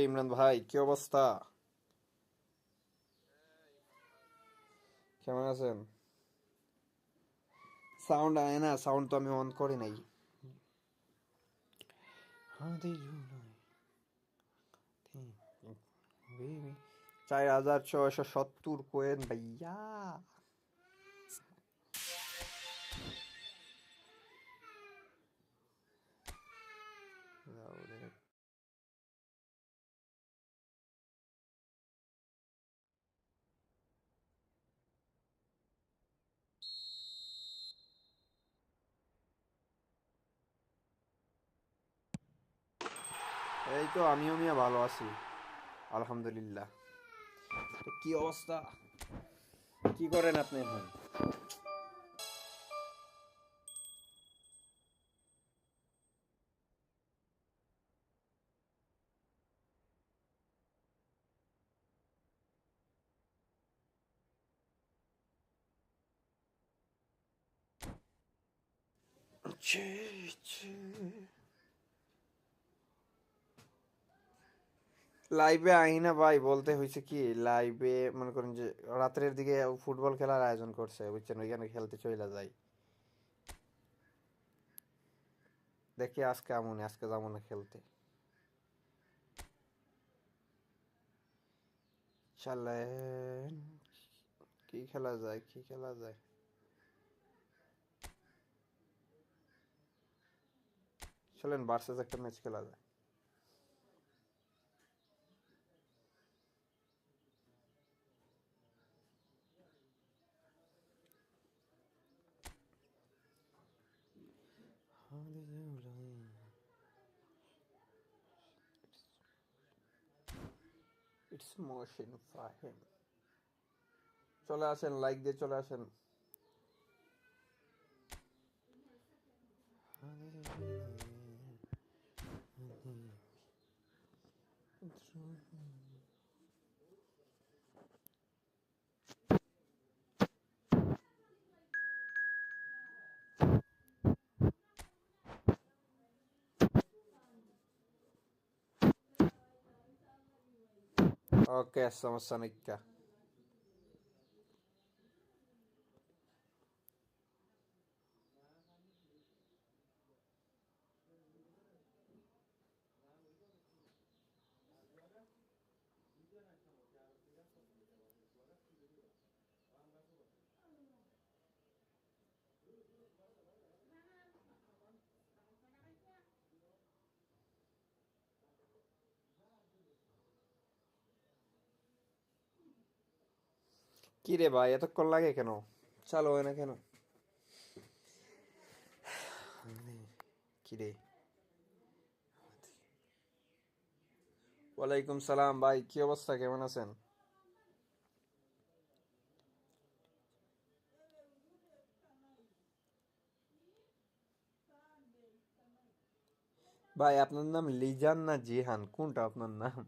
ইমরান ভাই, কি অবস্থা? কেমন আছেন? সাউন্ড আয় না, সাউন্ড তো আমি অন করি নাই। হাদি জুলাই, 4670 কোয়েন ভাইয়া। এই তো আমিও মিয়া ভালো আছি, আলহামদুলিল্লাহ। তো কি অবস্থা, কি করেন আপনি এখন? ছি, ছি। লাইভে আই না ভাই, বলতে হয়েছে কি, লাইভে মনে করেন যে রাত্রের দিকে ফুটবল খেলার আয়োজন করছে, বুঝছেন, ওইখানে খেলতে চলে যাই। দেখি আজকে আমুনি, আজকে যাবো না খেলতে। চলেন, কি খেলা যায়, কি খেলা যায়? চলেন ভার্সেস একটা ম্যাচ খেলা যায়। It's motion Fahim. চলে আসেন, লাইক দিয়ে চলে আসেন। ওকে, সমস্যা নেই। কি রে ভাই, এতক্ষণ লাগে কেন? চালু হয় না কেন? কি রে? ওয়ালাইকুম সালাম ভাই, কি অবস্থা, কেমন আছেন? ভাই আপনার নাম লিজান না জিহান, কোনটা আপনার নাম?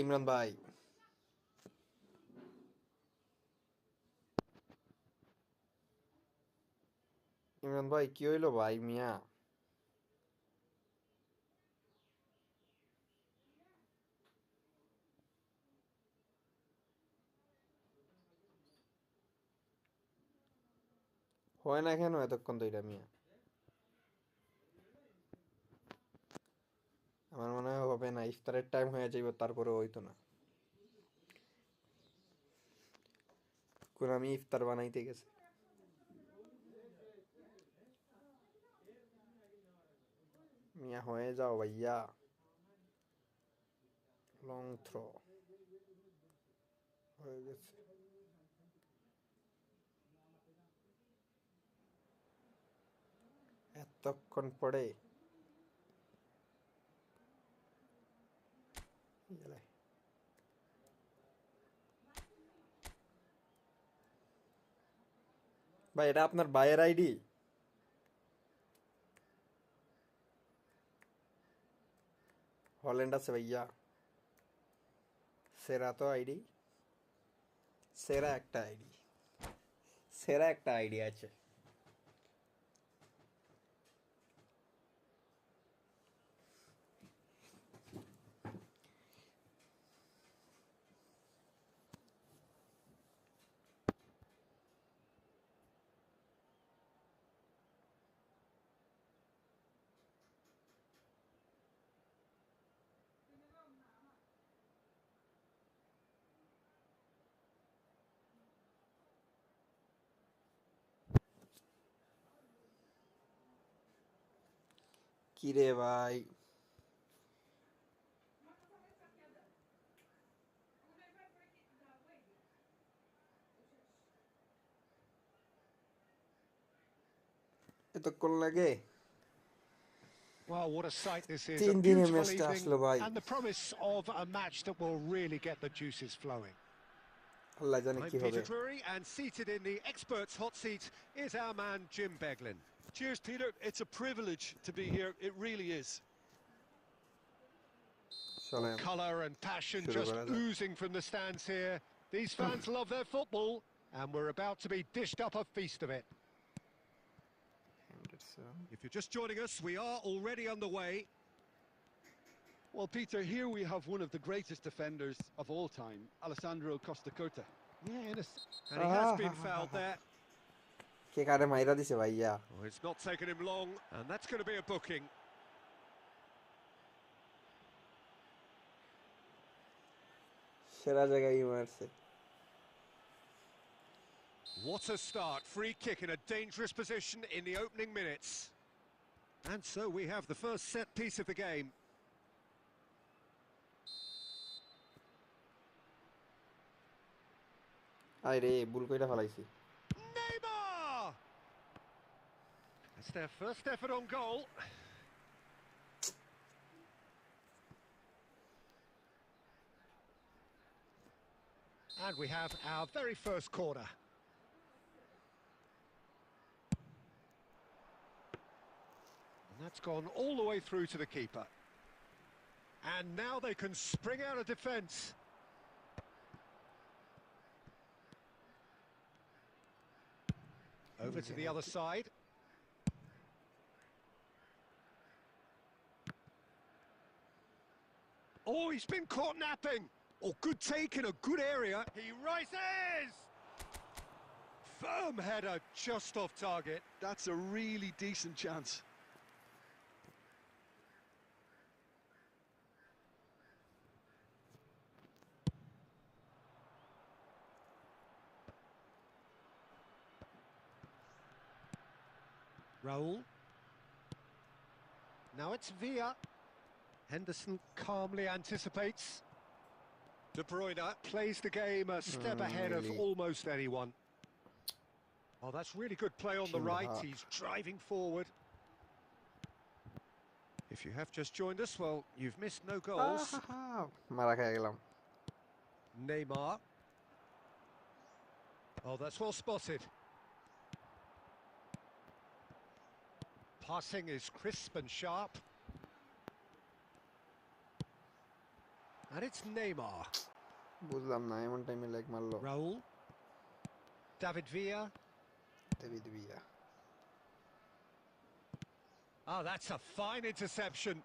ইমরান ভাই। ইমরান ভাই, কি হইলো ভাই মিয়া? হয় না কেন এতক্ষণ ধইরা মিয়া? আমার মনে হয় হবে না, ইফতারের টাইম হয়ে যাইব, তারপরে হইতো না। কোন আমি ইফতার বানাইতে গেছে। মিয়া হয়ে যাও ভাইয়া। লং থ্রো হয়ে গেছে। এতক্ষণ পরে গেলে। ভাই এটা আপনার ভাইয়ের আইডি? হল্যান্ড আছে ভাইয়া? সেরা তো আইডি, সেরা একটা আইডি, সেরা একটা আইডি আছে। কি রে ভাই, এতক্ষণ লাগে? Well, what a sight this is. A 3 দিনে beautiful ম্যাচটা evening আসলো ভাই, and the promise of a match that will really get the juices flowing. আল্লাহ জানে I'm কি হবে। Peter Drury, and seated in the experts' hot seat is our man Jim Beglin. Cheers, Peter. It's a privilege to be here. It really is. চলেন Colour and passion শুরু just করা যাক। oozing from the stands here. These fans love their football, and we're about to be dished up a feast of it. If you're just joining us, we are already underway. Well, Peter, here we have one of the greatest defenders of all time, Alessandro Costacurta. Yeah, And he has been fouled there. কে কারে মাইরা দিছে ভাইয়া? Oh, it's not taken him long, and that's going to be a booking. সেরা জায়গায় মারছে। What a start. Free kick in a dangerous position in the opening minutes. And so we have the first set piece of the game. আয় রে, ভুল কইরা ফেলাইছি। Neymar! That's their first effort on goal. And we have our very first corner. And that's gone all the way through to the keeper. And now they can spring out of defence. Over to the other side. Oh, he's been caught napping. Oh, good take in a good area. He rises! Firm header, just off target. That's a really decent chance. Raul. Now it's Villa. Henderson calmly anticipates. De Bruyne plays the game a step ahead of almost anyone. Oh, that's really good play on the right. He's driving forward. If you have just joined us, well, you've missed no goals. মারা খেয়ে গেলাম। Neymar. Oh, that's well spotted. Passing is crisp and sharp. And it's Neymar. বুঝলাম না, এমন টাইমে leg মারলো। Raul. David Villa. David Villa. Oh, that's a fine interception.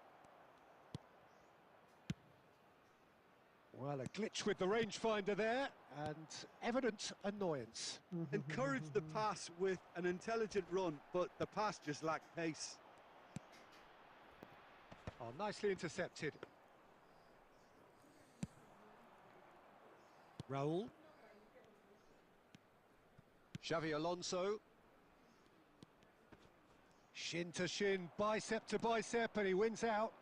Well, a glitch with the rangefinder there, and evident annoyance. Encouraged the pass with an intelligent run, but the pass just lacked pace. Oh, nicely intercepted. Raul. Xavi Alonso. Shin to shin, bicep to bicep, and he wins out.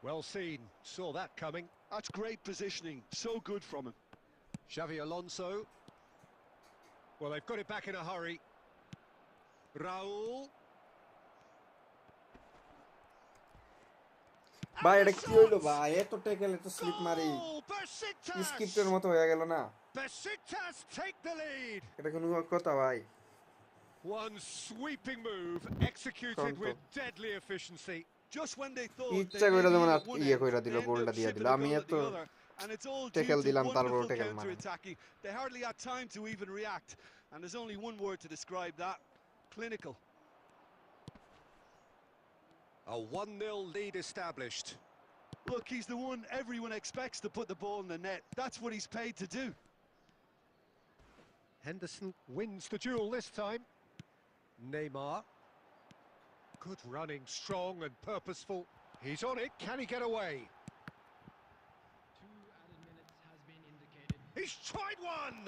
Well seen, saw that coming. That's great positioning, so good from him. Xavi Alonso. Well, they've got it back in a hurry. Raul. ভাই এটা কি হইলো ভাই? এত tackle, এত slip মারি, স্ক্রিপ্টের মতো হয়ে গেল না? Besiktas take the lead. এটা কোনো কথা ভাই? One sweeping move executed with deadly efficiency. Just when they thought ইচ্ছা কইরা যেমন ইয়ে কইরা দিল, গোলটা দিয়ে দিল। আমি এত ট্যাকেল দিলাম, তারপর ট্যাকেল মারি। They hardly had time to even react, and there's only one word to describe that: clinical. A 1-0 lead established. Look, he's the one everyone expects to put the ball in the net. That's what he's paid to do. Henderson wins the duel this time. Neymar. Good running, strong and purposeful. He's on it, can he get away? 2 added minutes has been indicated. He's tried one!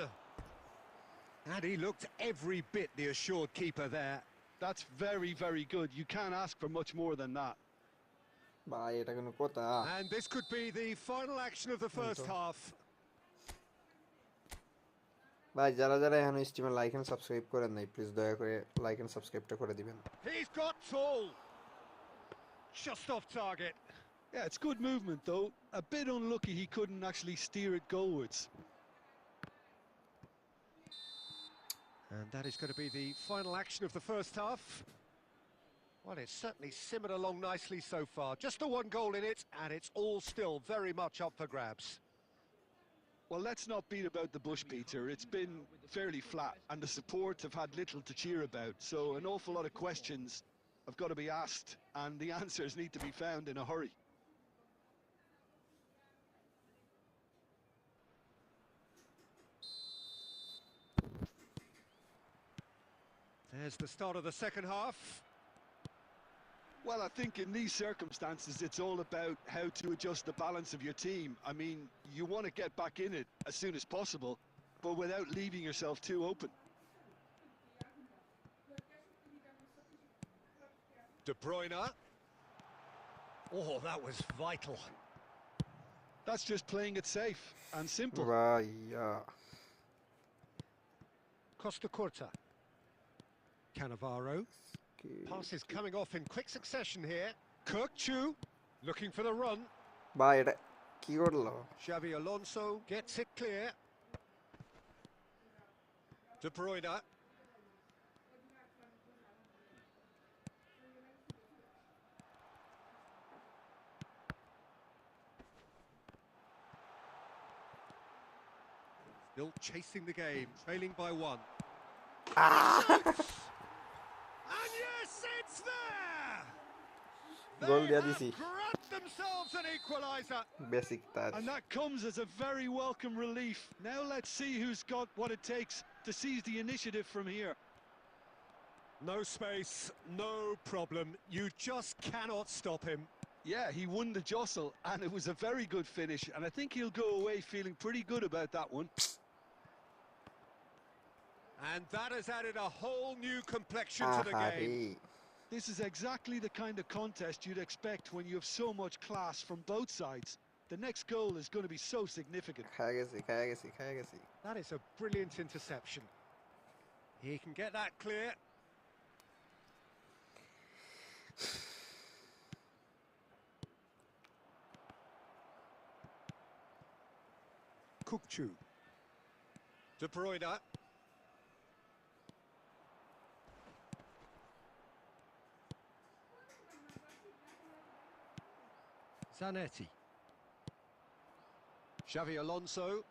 And he looked every bit the assured keeper there. That's very, very good. You can't ask for much more than that. ভাই এটা কোনো কথা? And this could be the final action of the first half. ভাই যারা যারা এখনো স্ট্রিমে like and subscribe করেন নাই প্লিজ দয়া করে লাইক এন্ড সাবস্ক্রাইবটা করে দিবেন। He's got tall. Just off target. Yeah, it's good movement though. A bit unlucky he couldn't actually steer it goalwards. And that is going to be the final action of the first half. Well, it's certainly simmered along nicely so far. Just the one goal in it, and it's all still very much up for grabs. Well, let's not beat about the bush, Peter. It's been fairly flat, and the support have had little to cheer about. So an awful lot of questions have got to be asked, and the answers need to be found in a hurry. There's the start of the second half. Well, I think in these circumstances, it's all about how to adjust the balance of your team. I mean, you want to get back in it as soon as possible, but without leaving yourself too open. De Bruyne. Oh, that was vital. That's just playing it safe and simple. ভাইয়া Costa Curta. Cannavaro. Pass is coming off in quick succession here. Kirkchu looking for the run. ভাই এটা কি করলো? Xavi Alonso gets it clear. De Bruyne. Still chasing the game, trailing by one. And yes, it's there! Goal They দিয়া have দিছি। grabbed themselves an equaliser. Basic touch. And that comes as a very welcome relief. Now let's see who's got what it takes to seize the initiative from here. No space, no problem. You just cannot stop him. Yeah, he won the jostle, and it was a very good finish, and I think he'll go away feeling pretty good about that one. And that has added a whole new complexion to the game. This is exactly the kind of contest you'd expect when you have so much class from both sides. The next goal is going to be so significant. খায়া গেছি। That is a brilliant interception. He can get that clear. Kukçu. De Bruyne. Zanetti. Xavi Alonso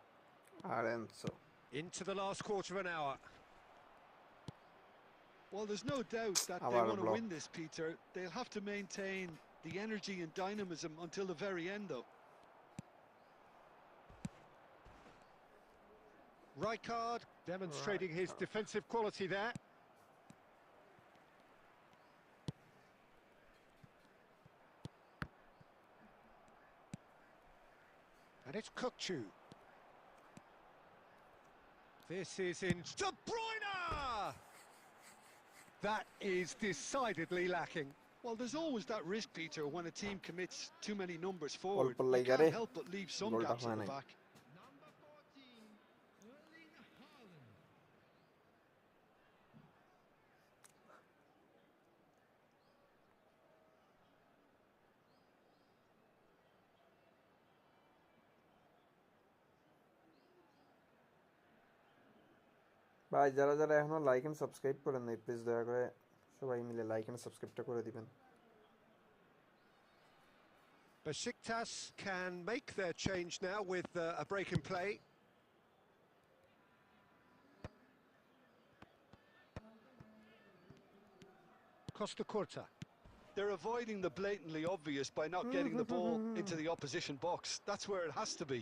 আরেনসো into the last quarter of an hour. Well, there's no doubt that they Avar want to block. win this, Peter. They'll have to maintain the energy and dynamism until the very end, though. Rijkaard demonstrating his defensive quality there. And it's Kukçu. This is in De Bruyne! That is decidedly lacking. Well, there's always that risk, Peter, when a team commits too many numbers forward. por You la can't gare. help but leave some Golda gaps at হয় the নাই। back. Number 14, Erling Haaland. ভাই যারা যারা এখনো like and subscribe করেন নাই please দয়া করে সবাই মিলে লাইক এন্ড সাবস্ক্রাইবটা করে দিবেন। Besiktas can make their change now with a break in play. Costa Curta. They're avoiding the blatantly obvious by not getting the ball into the opposition box. That's where it has to be.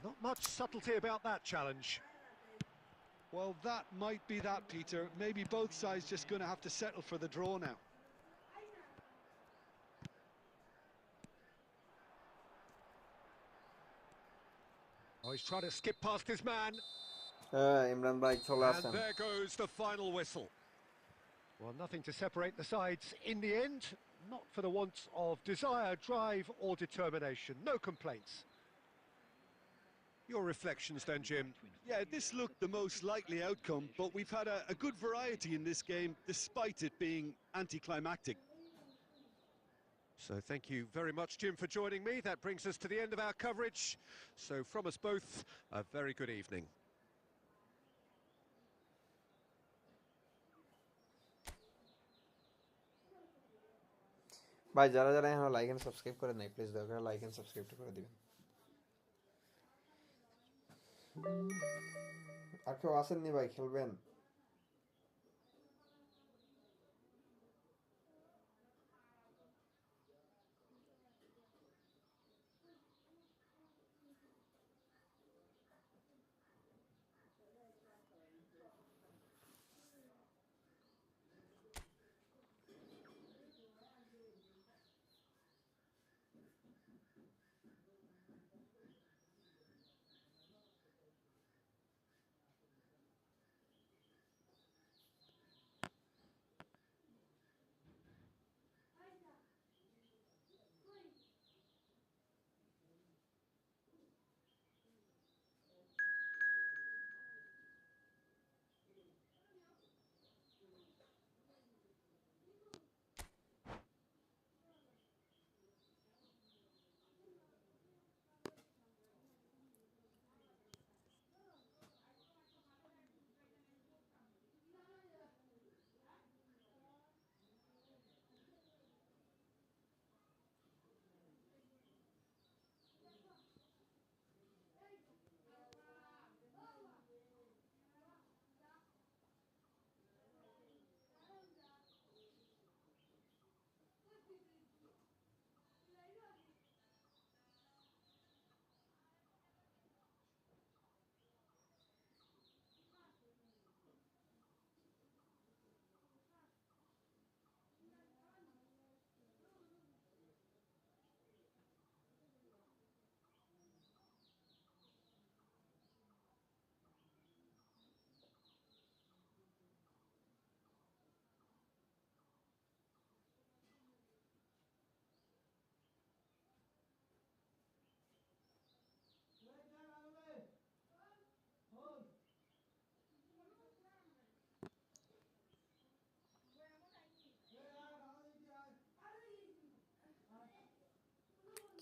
Not much subtlety about that challenge. Well, that might be that, Peter. Maybe both sides just going to have to settle for the draw now. Oh, he's trying to skip past his man. Imran ভাই চলে And আসেন। there goes the final whistle. Well, nothing to separate the sides in the end. Not for the want of desire, drive or determination. No complaints. Your reflections then, Jim? Yeah, this looked the most likely outcome, but we've had a good variety in this game, despite it being anticlimactic. So thank you very much, Jim, for joining me. That brings us to the end of our coverage. So from us both, a very good evening. ভাই যারা যারা এখন like and subscribe করে নাই please দয়া করে like and সাবস্ক্রাইবটা করে দিবেন। আর কেউ আসেননি ভাই খেলবেন?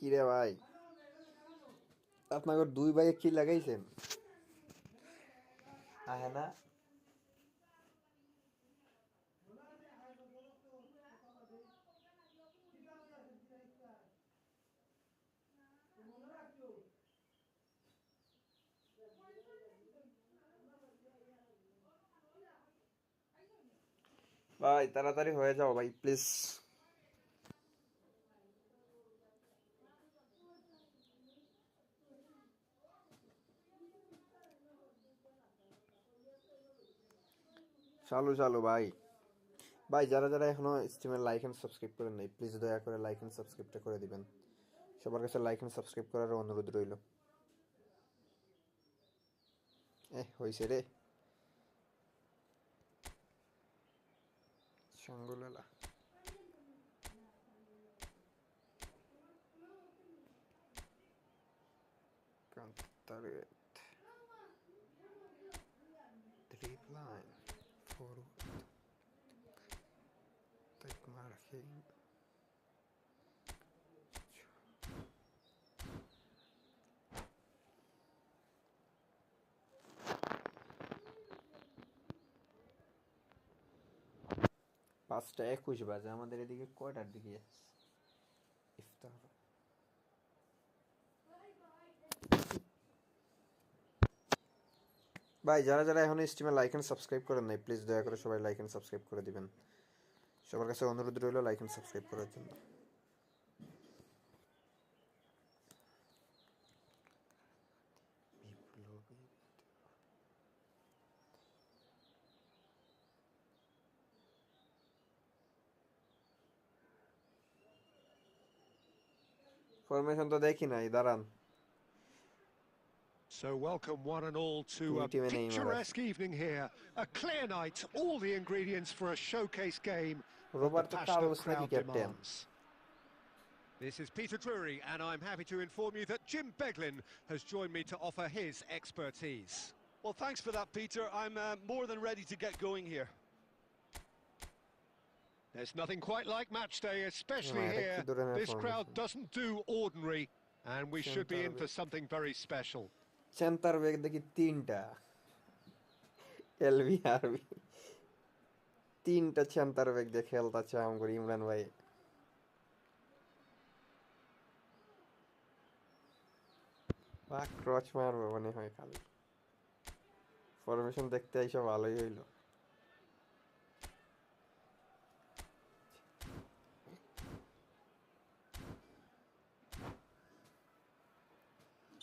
কি রে ভাই, আপনাদের দুই ভাইয়ে কি লাগাইছেন? আহে না ভাই, তাড়াতাড়ি হয়ে যাও ভাই প্লিজ। চালু চালু ভাই। ভাই যারা যারা এখনো স্ট্রিমের লাইক এন্ড সাবস্ক্রাইব করেন নাই প্লিজ দয়া করে লাইক এন্ড সাবস্ক্রাইবটা করে দিবেন। সবার কাছে লাইক এন্ড সাবস্ক্রাইব করার অনুরোধ রইল। হইছে রে সঙ্গলালা। Target 3 line forward take marking পাঁচটা 21 বাজে, আমাদের এদিকে কয়টার দিকে ইফতার? ভাই যারা যারা এখন স্ট্রিমে লাইক এন্ড সাবস্ক্রাইব করেন নাই প্লিজ দয়া করে সবাই লাইক এন্ড সাবস্ক্রাইব করে দিবেন। সবার কাছে অনুরোধ রইল লাইক এন্ড সাবস্ক্রাইব করার জন্য। ফরমেশন তো দেখি নাই, দাঁড়ান। So welcome one and all to a Ultimate name, picturesque evening here. A clear night, all the ingredients for a showcase game that the Roberto passionate Carlos naকি crowd captain? demands. This is Peter Drury, and I'm happy to inform you that Jim Beglin has joined me to offer his expertise. Well, thanks for that, Peter. I'm more than ready to get going here. There's nothing quite like match day, especially Yeah, here. একটু ধরে This crowd formation. doesn't do ordinary, and we should be in for something very special. Centre back দেখি 3টা LB আরবি 3টা centre back দিয়ে খেলতাছে আমগো ইমরান ভাই বা ক্রচ মারবে মনে হয় খালি ফরমেশন দেখতে আইসা ভালোই হইলো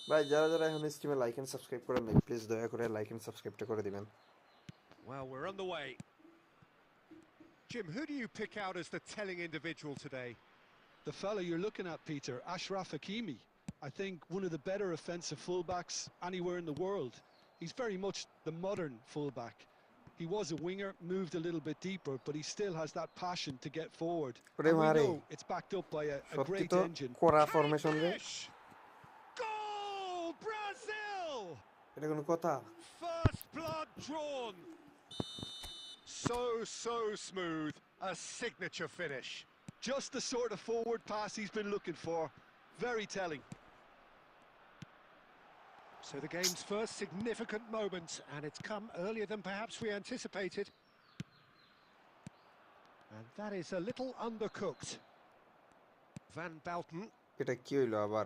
ভাই যারা যারা এখন স্ট্রিমে লাইক এন্ড সাবস্ক্রাইব করেন নাই প্লিজ দয়া করে লাইক এন্ড সাবস্ক্রাইবটা করে দিবেন Well, we're on the way. Jim, who do you pick out as the telling individual today? The fella you're looking at, Peter, Ashraf Hakimi. I think one of the better offensive fullbacks anywhere in the world. He's very much the modern fullback. He was a winger, moved a little bit deeper, but he still has that passion to get forward. And we know it's backed up by a great engine. কোরা formation রে Goal, Brazil! এটা কোন কথা First blood drawn. So smooth, a signature finish. Just the sort of forward pass he's been looking for. Very telling. So the game's first significant moment, and it's come earlier than perhaps we anticipated. And that is a little undercooked. Van Bouten. এটা কি হইলো আবার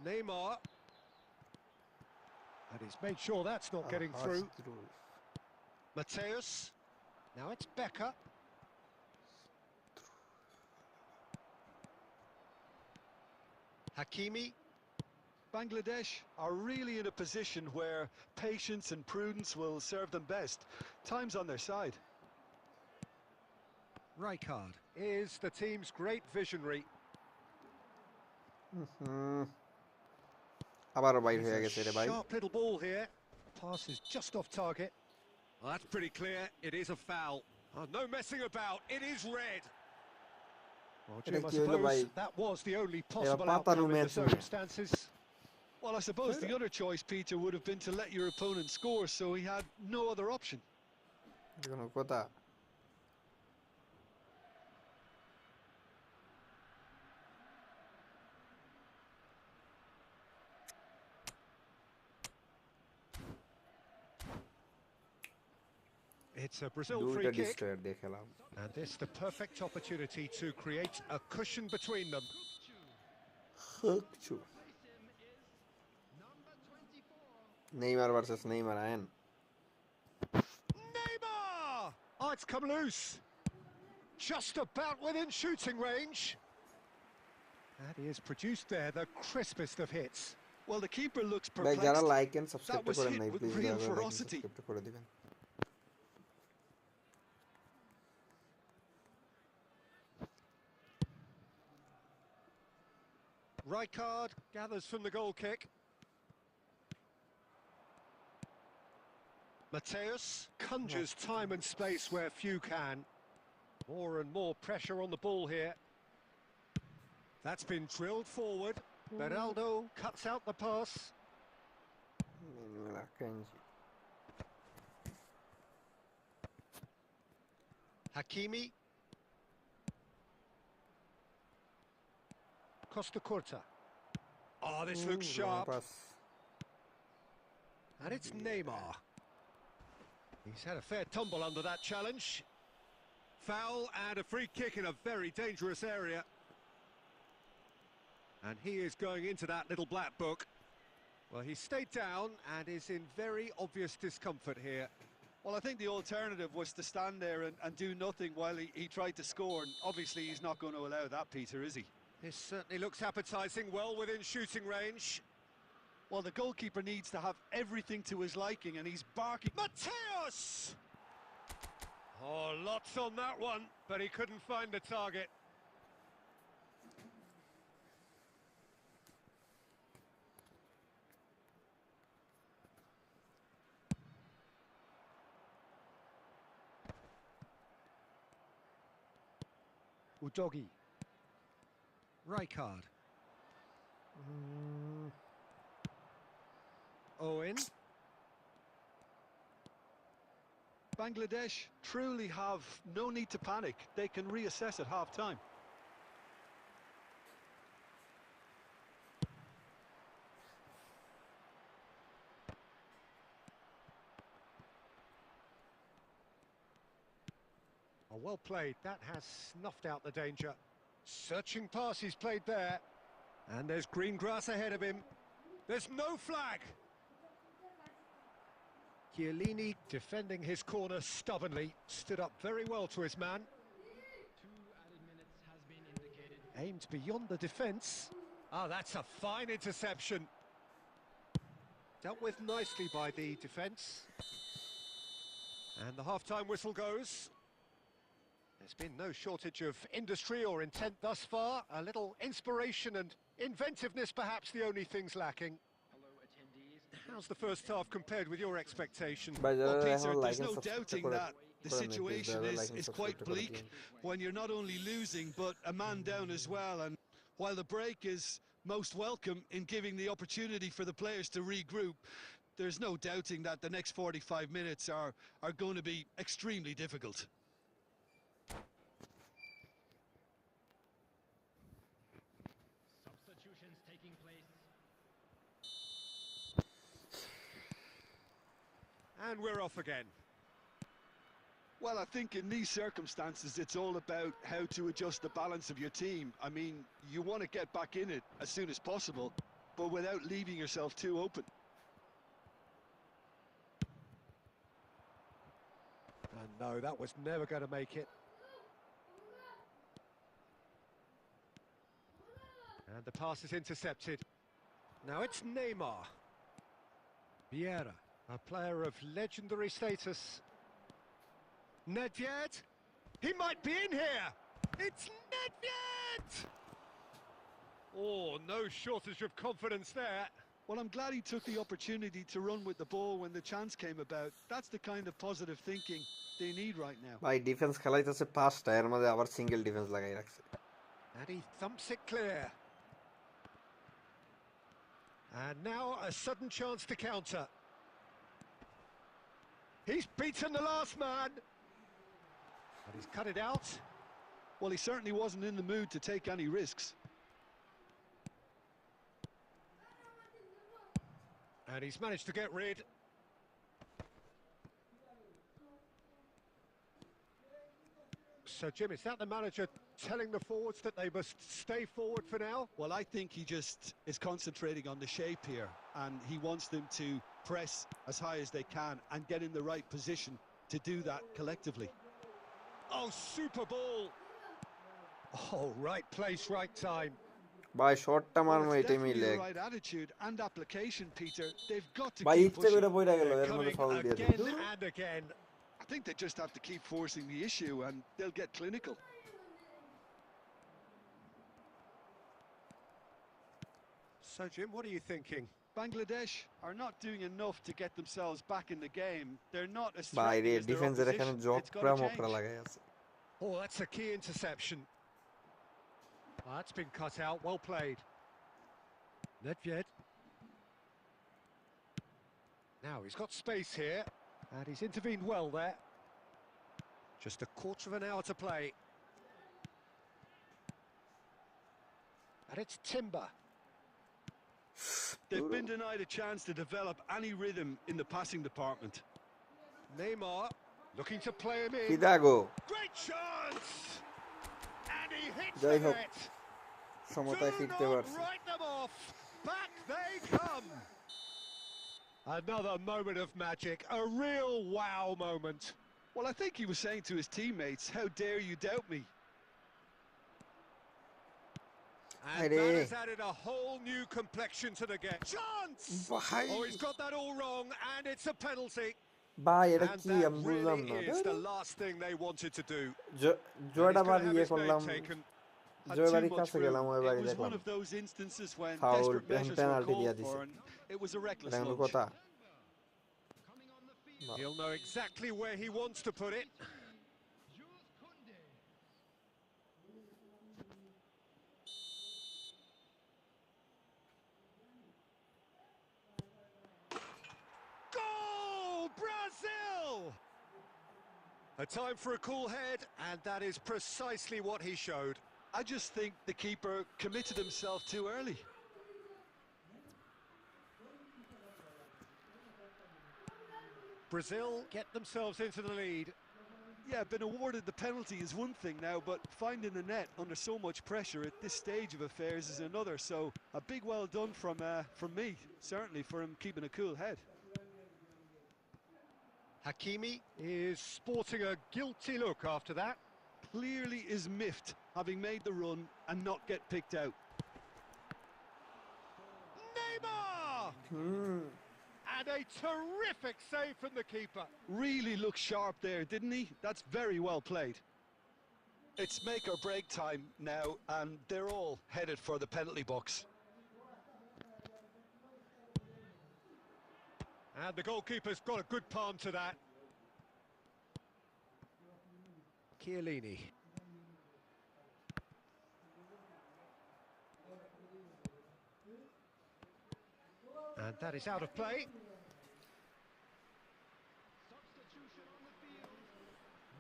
Neymar. And he's made sure that's not getting through. Mateus. Now it's Becker. Hakimi. Bangladesh are really in a position where patience and prudence will serve them best. Time's on their side. Rijkaard is the team's great visionary. আবারও বাইর হয়ে গেছে রে ভাই Sharp little ball here. Pass is just off target. Well, that's pretty clear. It is a foul. Oh, no messing about. It is red. Well, Jim, I suppose that was the only possible outcome in the circumstances. Well, I suppose the other choice, Peter, would have been to let your opponent score, so he had no other option. কোনো কথা It's a Brazil দুইটা free kick, destroyer দিয়ে খেলাম and this the perfect opportunity to create a cushion between them. হকচু Neymar versus Neymar আয়েন Neymar! Oh, it's come loose. Just about within shooting range. And he has produced there the crispest of hits. Well, the keeper looks ভাই perplexed. যারা like and subscribe That was করেন hit নাই with please real like and ferocity. Subscribe করে দিবেন Rijkaard gathers from the goal kick. Mateus conjures time and space where few can. More and more pressure on the ball here. That's been drilled forward. Beraldo cuts out the pass. Hakimi. Costa Curta. Oh, this looks sharp. And it's Neymar. He's had a fair tumble under that challenge. Foul and a free kick in a very dangerous area. And he is going into that little black book. Well, he stayed down and is in very obvious discomfort here. Well, I think the alternative was to stand there and do nothing while he tried to score. And obviously, he's not going to allow that, Peter, is he? This certainly looks appetising, well within shooting range. Well, the goalkeeper needs to have everything to his liking, and he's barking. Mateus! Oh, lots on that one, but he couldn't find the target. Udogi. Rijkaard. Owen. Bangladesh truly have no need to panic. They can reassess at half-time. Oh, well played. That has snuffed out the danger. Searching pass he's played there. And there's green grass ahead of him. There's no flag. Chiellini defending his corner stubbornly. Stood up very well to his man. 2 added minutes has been indicated. Aimed beyond the defence. Ah, that's a fine interception. Dealt with nicely by the defence. And the half-time whistle goes. There's been no shortage of industry or intent thus far. A little inspiration and inventiveness, perhaps the only things lacking. Hello, attendees. How's the first half compared with your expectation? Well, Peter, there's no doubting that the situation is quite bleak when you're not only losing, but a man down as well. And while the break is most welcome in giving the opportunity for the players to regroup, there's no doubting that the next 45 minutes are going to be extremely difficult. Substitutions taking place. And we're off again. Well, I think in these circumstances, it's all about how to adjust the balance of your team. I mean, you want to get back in it as soon as possible, but without leaving yourself too open. And no, that was never going to make it. And the pass is intercepted. Now it's Neymar. Vieira, a player of legendary status. Nedved, he might be in here. It's Nedved! Oh, no shortage of confidence there. Well, I'm glad he took the opportunity to run with the ball when the chance came about. That's the kind of positive thinking they need right now. ভাই defence খেলাইতেছে পাঁচটা এর মধ্যে আবার single defence লাগাই রাখছে And he thumps it clear. And now a sudden chance to counter. He's beaten the last man. But he's cut it out. Well, he certainly wasn't in the mood to take any risks. And he's managed to get rid. So, Jim, is that the manager telling the forwards that they must stay forward for now? Well, I think he just is concentrating on the shape here, and he wants them to press as high as they can and get in the right position to do that collectively. Oh, super ball. Oh, right place, right time. ভাই শটটা Well, মারমু it's এটাই definitely মিলে the right attitude and application, Peter. They've got to ভাই keep ইচ্ছে করে pushing. বইরা গেল এর They're মধ্যে coming ফাউল দিয়ে again দিল and again. I think they just have to keep forcing the issue, and they'll get clinical. So, Jim, what are you thinking? Bangladesh are not doing enough to get themselves back in the game. They're not as বাইরে threatening as their ডিফেন্সের এখানে opposition. It's got জকরা to মকরা change. লাগাই আছে Oh, that's a key interception. Well, that's been cut out. Well played. Nedved. Now he's got space here, and he's intervened well there. Just a quarter of an hour to play. And it's Timber. They've been denied a chance to develop any rhythm in the passing department. Neymar looking to play him in. ফিদাগো Great chance! And he hits যাই the হোক net. সমতায় Do ফিরতে not পারছে write them off. Back they come. Another moment of magic, a real wow moment. Well, I think he was saying to his teammates, how dare you doubt me? And Aye, that re. has added a whole new complexion to the game. Chance! ভাই Oh, he's got that all wrong, and it's a penalty. ভাই এটা And কি that আমি বুঝলাম really না is the last thing they wanted to do. জয়টা And he's bar gonna have ইয়ে his name করলাম taken. Had জয় too বাড়ির much কাছে room. গেলাম ওই বাড়ি It was দেখলাম one of those instances when Foul, desperate measures were penalty দিয়া called দিছে। for, and it was a reckless এটা কোনো lunge. কথা Coming on the field. He'll know exactly where he wants to put it. Jules Koundé. A time for a cool head, and that is precisely what he showed. I just think the keeper committed himself too early. Brazil get themselves into the lead. Yeah, been awarded the penalty is one thing now, but finding the net under so much pressure at this stage of affairs is another. So a big well done from me, certainly, for him keeping a cool head. Hakimi is sporting a guilty look after that. Clearly is miffed, having made the run and not get picked out. Neymar! And a terrific save from the keeper. Really looked sharp there, didn't he? That's very well played. It's make or break time now, and they're all headed for the penalty box. And the goalkeeper's got a good palm to that. Chiellini. And that is out of play. Substitution on the field.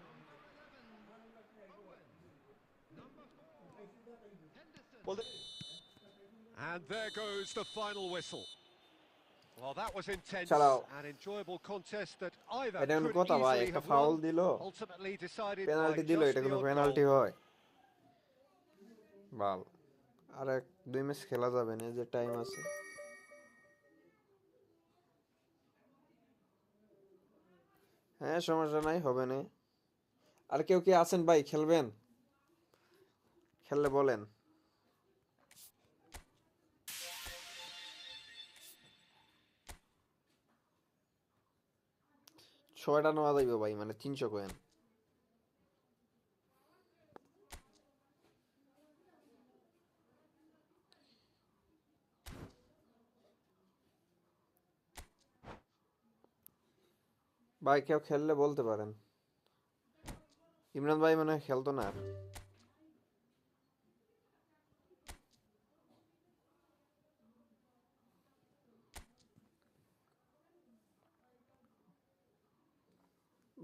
Number 11, Owen. Number 4, Henderson. Well, And there goes the final whistle. Well, that was intense. Chalo. An enjoyable contest that either এটা could কথা ভাই easily একটা have foul won, দিল ultimately decided by penalty just দিল এটা the কোনো odd penalty goal. হয় বাল আর এক দুই ম্যাচ খেলা যাবে না যে টাইম আছে হ্যাঁ সমস্যা নাই হবে না আর কেউ কি আছেন ভাই খেলবেন খেললে বলেন ছয়টা নেওয়া যাইবে ভাই মানে 300 কয়েন ভাই কেউ খেললে বলতে পারেন ইমরান ভাই মনে হয় খেলতো না আর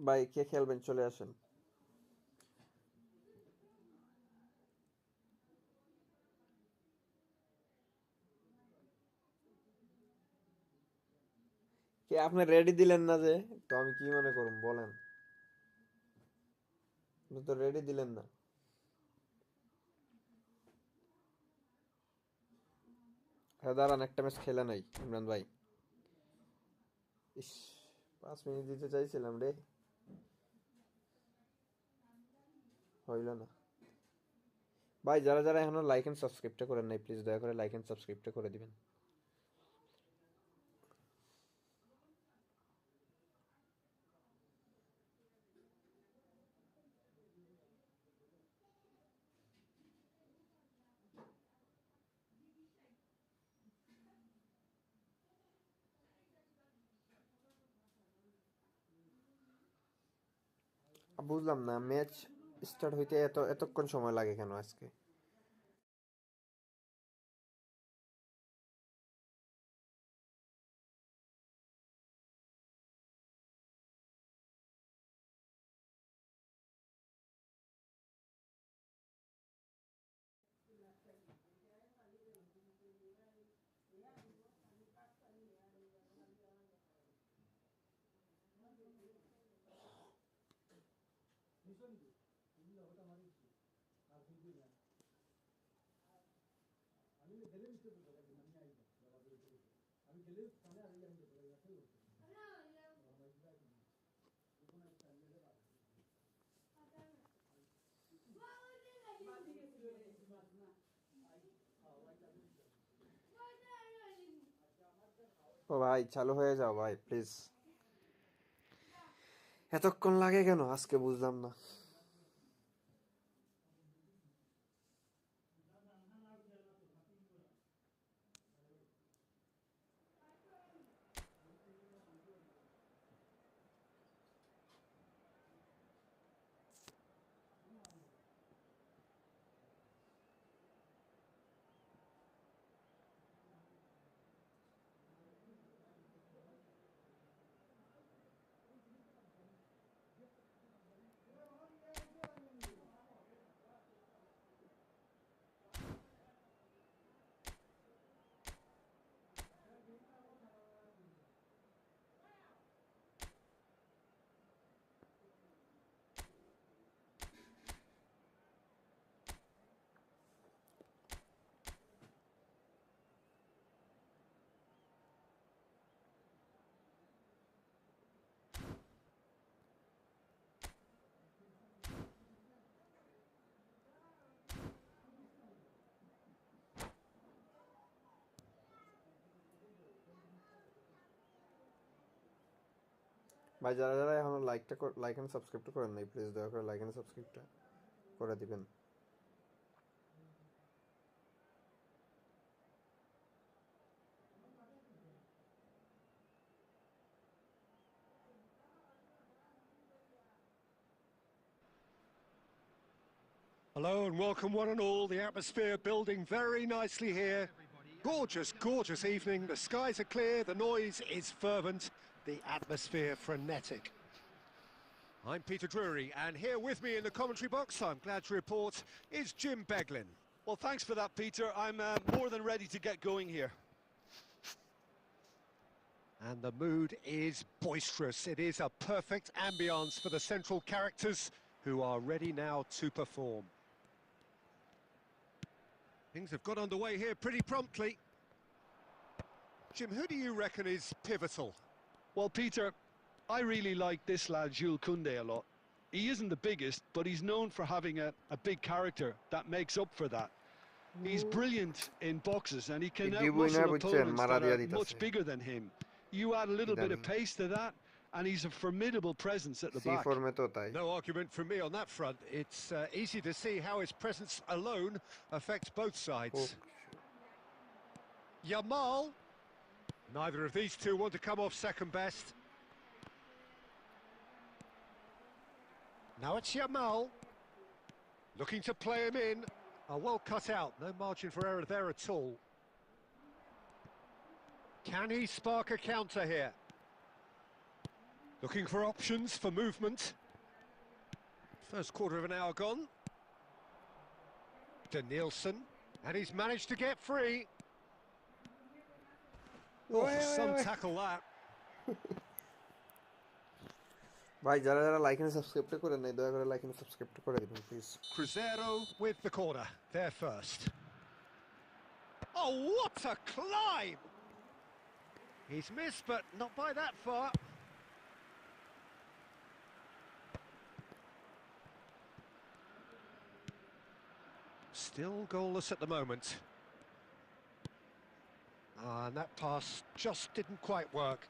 ভাই কে খেলবেন চলে আসেন কে আপনি রেডি দিলেন না যে তো আমি কি মনে করব বলেন আপনি তো রেডি দিলেন না হ্যাঁ দাঁড়ান একটা ম্যাচ খেলা নাই ইমরান ভাই ইস 5 মিনিট দিতে চাইছিলাম রে হইল না ভাই যারা যারা এখনো লাইক এন্ড সাবস্ক্রাইবটা করেন নাই প্লিজ দয়া করে লাইক এন্ড সাবস্ক্রাইবটা করে দিবেন বুঝলাম না ম্যাচ স্টার্ট হইতে এতক্ষণ সময় লাগে কেন আজকে ও ভাই চালু হয়ে যাও ভাই প্লিজ এতক্ষণ লাগে কেন আজকে বুঝলাম না ভাই যারা যারা এখনো লাইক এন্ড সাবস্ক্রাইব করেন নাই প্লিজ দয়া করে লাইক এন্ড সাবস্ক্রাইবটা করে দিবেন। Hello and welcome one and all. The atmosphere building very nicely here. Gorgeous, gorgeous evening. The skies are clear, the noise is fervent, the atmosphere frenetic. I'm Peter Drury, and here with me in the commentary box, I'm glad to report, is Jim Beglin. Well, thanks for that, Peter. I'm more than ready to get going here. And the mood is boisterous. It is a perfect ambience for the central characters who are ready now to perform. Things have got underway here pretty promptly. Jim, who do you reckon is pivotal? Well, Peter, I really like this lad, Jules Koundé, a lot. He isn't the biggest, but he's known for having a big character that makes up for that. He's brilliant in boxes, and he can outmuscle opponents that are much bigger than him. You add a little bit of pace to that, and he's a formidable presence at the back. No argument from me on that front. It's easy to see how his presence alone affects both sides. Yamal. Neither of these two want to come off second best. Now it's Yamal. Looking to play him in. Well cut out. No margin for error there at all. Can he spark a counter here? Looking for options for movement. First quarter of an hour gone. Danielson, and he's managed to get free. Oh, some tackle that. ভাই যারা যারা like and সাবস্ক্রাইবটা করেন নাই দয়া করে like and সাবস্ক্রাইবটা করে দিবেন please. Cruzeiro with the corner, there first. Oh, what a climb! He's missed, but not by that far. Still goalless at the moment. And that pass just didn't quite work.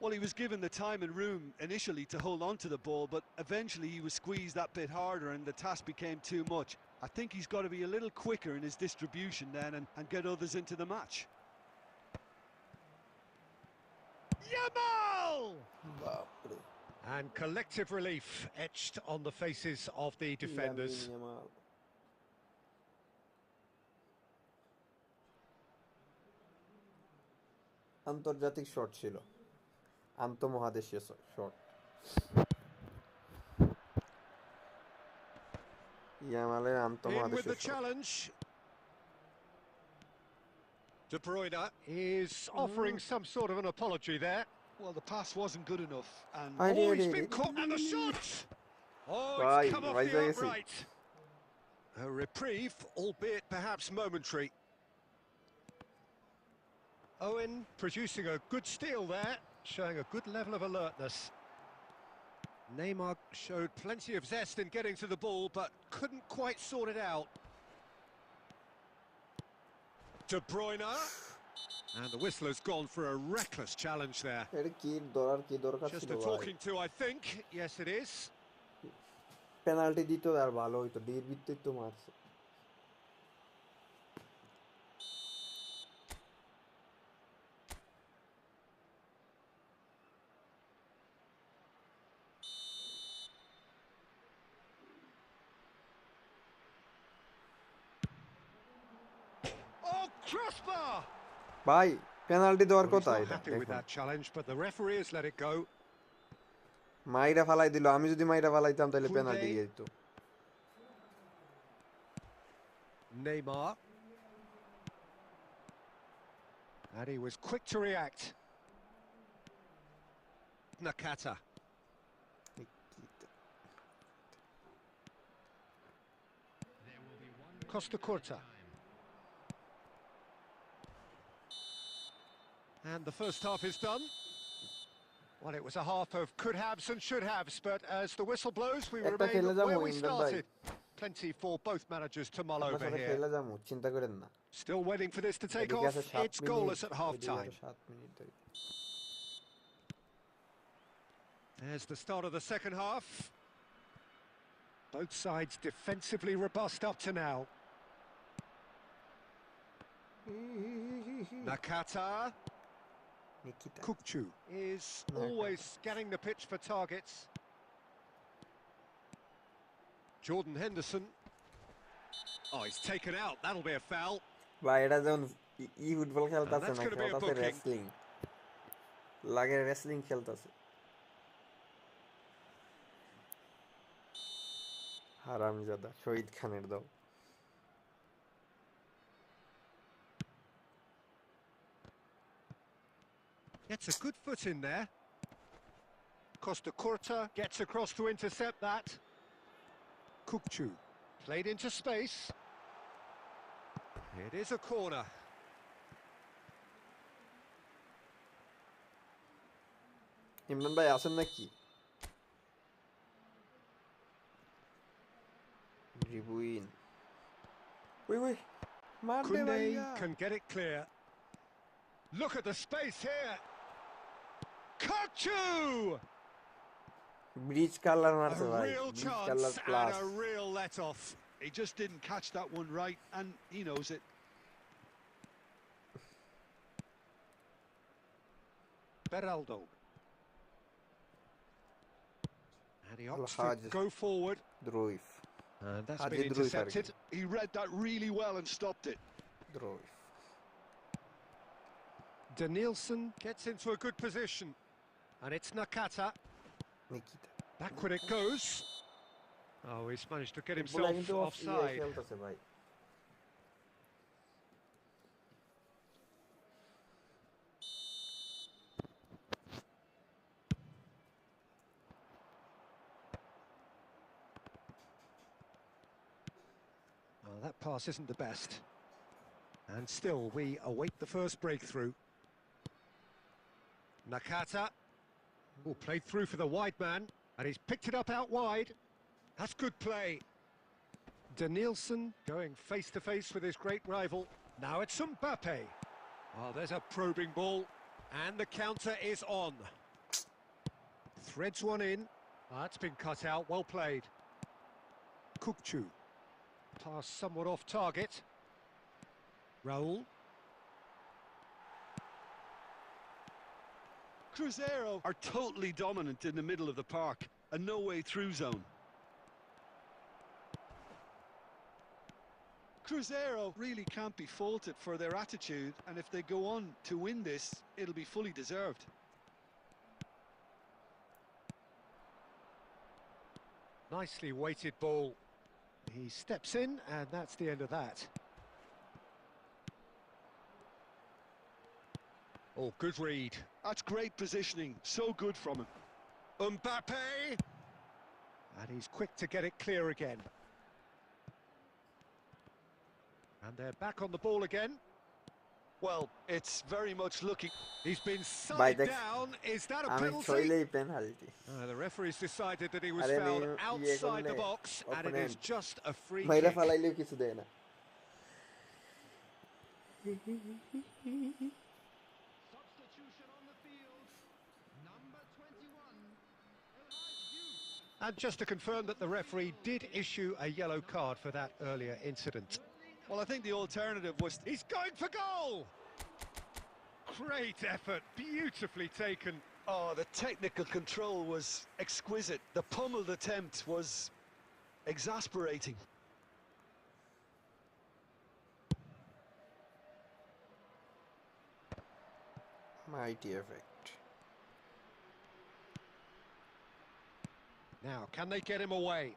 Well, he was given the time and room initially to hold on to the ball, but eventually he was squeezed that bit harder and the task became too much. I think he's got to be a little quicker in his distribution then and get others into the match. Yamal! And collective relief etched on the faces of the defenders. আন্তর্জাতিক shot ছিল, আন্তঃমহাদেশীয় shot. ইয়ামালের আন্তঃমহাদেশীয় challenge. De Bruyne is offering some sort of an apology there. Well, the pass wasn't good enough, and he's been caught, and the shot! Oh, it's come off the upright. A reprieve, albeit perhaps momentary. Owen producing a good steal there, showing a good level of alertness. Neymar showed plenty of zest in getting to the ball, but couldn't quite sort it out. De Bruyne. And the whistler's gone for a reckless challenge there. Just a talking to, I think. Yes, it is. Penalty দিত আর ভালো হইতো, নির্বিত্তই তো মারছে। Oh, crossbar! ভাই penalty দেওয়ার কথা এটা happy with that challenge, but the referee has let it go. মাইরা ফালাই দিল, আমি যদি মাইরা ফালাইতাম তাহলে পেনাল্টি দিয়ে দিত। Neymar. And he was quick to react. Nakata. Costa Curta. And the first half is done. Well, it was a half of could-haves and should-haves, but as the whistle blows, we remain where we started. Plenty for both managers to mull আপনার over সাথে here. খেলা যাবো, চিন্তা করেন না। Still waiting for this to take এদিকে off. আছে 7 It's minute, goalless at ওইদিকে half-time. আছে 7 মিনিট ধরে। There's the start of the second half. Both sides defensively robust up to now. Nakata. Nikita. Kukchu is always scanning the pitch for targets. Jordan Henderson. Oh, he's taken out. That'll be a foul. ভাই এটা যেমন ই-ফুটবল খেলতেছে that's না, gonna be a খেলতেছে booking. Wrestling. লাগে wrestling খেলতেছে। হারামজাদা শহীদ খানের দল। Gets a good foot in there. Costa Curta gets across to intercept that. Kukchu played into space. It is a corner. Imran ভাই আছেন নাকি? রিবুইন। ওই মার দে Kunde ভাইয়া। can get it clear. Look at the space here. Kukchu! Bridge colour মারছে A ভাই, real bridge colour chance plus. and a real let-off. He just didn't catch that one right, and he knows it. Beraldo. And he opts to Al-Hajj. go forward. দ্রোইফ, And that's Hajj been Drooif intercepted. He read that really well and stopped it. দ্রোইফ। Danielson gets into a good position. And it's Nakata. Nikita. Backward it goes. Oh, he's managed to get বলা himself কিন্তু offside. খেলতেছে ভাই। Oh, that pass isn't the best. And still, we await the first breakthrough. Nakata. Oh, played through for the wide man. And he's picked it up out wide. That's good play. Danielson going face-to-face with his great rival. Now it's Mbappe. Oh, there's a probing ball. And the counter is on. Threads one in. Oh, that's been cut out. Well played. Kukchu. Pass somewhat off target. Raul. Cruzeiro are totally dominant in the middle of the park, a no-way through zone. Cruzeiro really can't be faulted for their attitude, and if they go on to win this, it'll be fully deserved. Nicely weighted ball. He steps in, and that's the end of that. Oh, good read. That's great positioning, so good from him. Mbappe! And he's quick to get it clear again. And they're back on the ball again. Well, it's very much looking... He's been By side the- down. Is that a আমি penalty? ছইলেই penalty. The referee's decided that he was আরে fouled আমি outside the করলে box, and it is opponent just a free মাইরা kick. ফালাইলেও কিছু দেয় না। Substitution on the field. Number 21. And just to confirm that the referee did issue a yellow card for that earlier incident. Well, I think the alternative was... He's going for goal! Great effort, beautifully taken. Oh, the technical control was exquisite. The pummeled attempt was exasperating. Mighty effect. Now, can they get him away?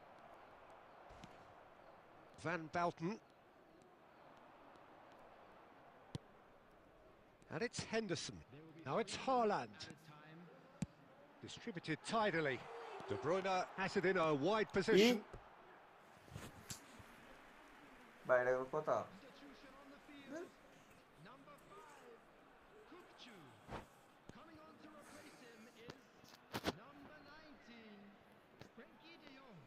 Van Bouten. And it's Henderson. Now it's Haaland. Distributed tidily. De Bruyne has it in a wide position. বাইরে কথা। Substitution on the field. Number 5. Kukchu. Coming on to replace him is number 19. Frankie de Jong.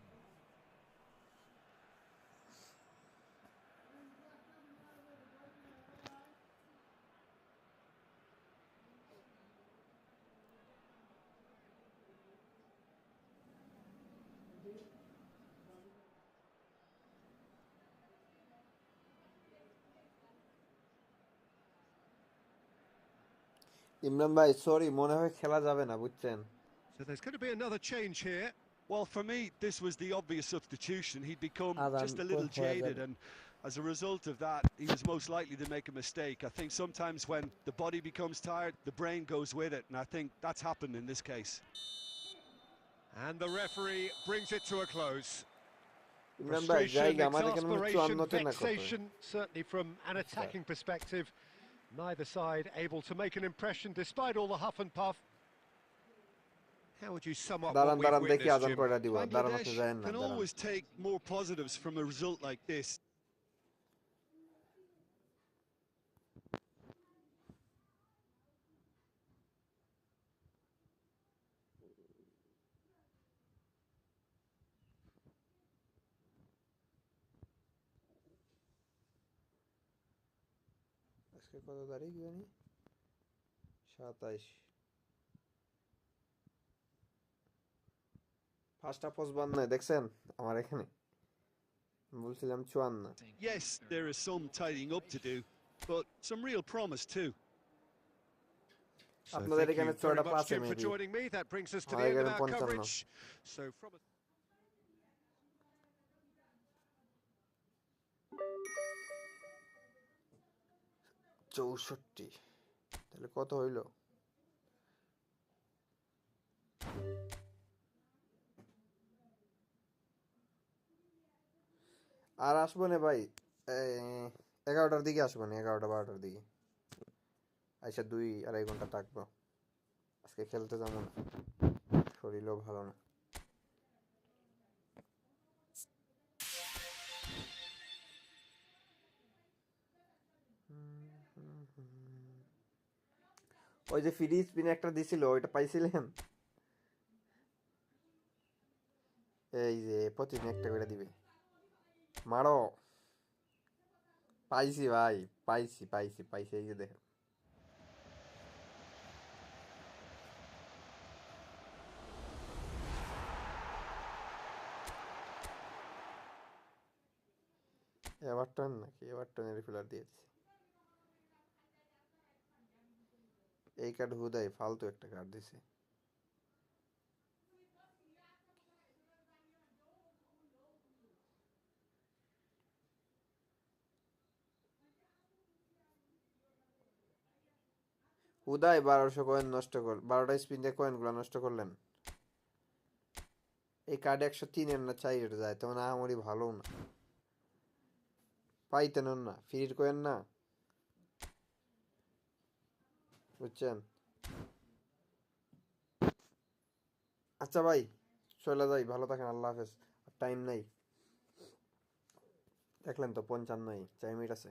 Imran ভাই sorry, মনে হয় খেলা যাবে না, বুঝছেন? So there's going to be another change here. Well, for me, this was the obvious substitution. He'd become আদান just a little হয়ে jaded, যাবে। and as a result of that, he was most likely to make a mistake. I think sometimes when the body becomes tired, the brain goes with it, and I think that's happened in this case. And the referee brings it to a close. Imran ভাই Frustration, জায়গা আমাদের কেন exasperation, 54তে না কত? vexation, certainly from an attacking perspective. Neither side able to make an impression despite all the huff and puff. How would you sum up what দাঁড়ান we've দাঁড়ান দেখি witnessed, আজান Jim? কয়টা দিব, দাঁড়ান আপনি Bangladesh যায়েন না, can দাঁড়ান। always take more positives from a result like this. আজকে কত তারিখ জানি? 27। ফার্স্ট হাফ 55 দেখছেন আমার এখানে? বলছিলাম 54। Yes, there is some tidying up to do, but some real promise too. So আপনাদের thank এখানে you very 6টা much, পাঁচে Jim, for maybe, joining me. That brings us to the আমাদের end of এখানে our 55। coverage. So from a... চৌষট্টি, তাহলে কত হইল? আর আসবো না ভাই, 11টার দিকে আসবো না, 11টা 12টার দিকে আইসা 2-2.5 ঘন্টা থাকবো। আজকে খেলতে যাবো না, শরীরও ভালো না। ওই যে ফ্রি স্পিন একটা দিছিল, ওইটা পাইছিলেন? এই যে প্রতিদিন একটা করে দিবে, মারো। পাইছি ভাই, পাইছি পাইছি পাইছি, এই যে দেখেন। এভারটন নাকি? এভারটনের ফিলার দিয়েছি। এই কার্ড হুদাই ফালতু একটা কার্ড দিছে। হুদাই 1200 কয়েন নষ্ট কর, 12টা স্পিন দিয়ে কয়েনগুলো নষ্ট করলেন। এই কার্ড 103 না 4 যায়, তেমন আমারই ভালো না। পাইতেন না, ফ্রির কয়েন না, বুঝছেন? আচ্ছা ভাই, চলে যাই, ভালো থাকেন, আল্লাহ হাফেজ। টাইম নাই, দেখলেন তো 55, 4 মিনিট আছে।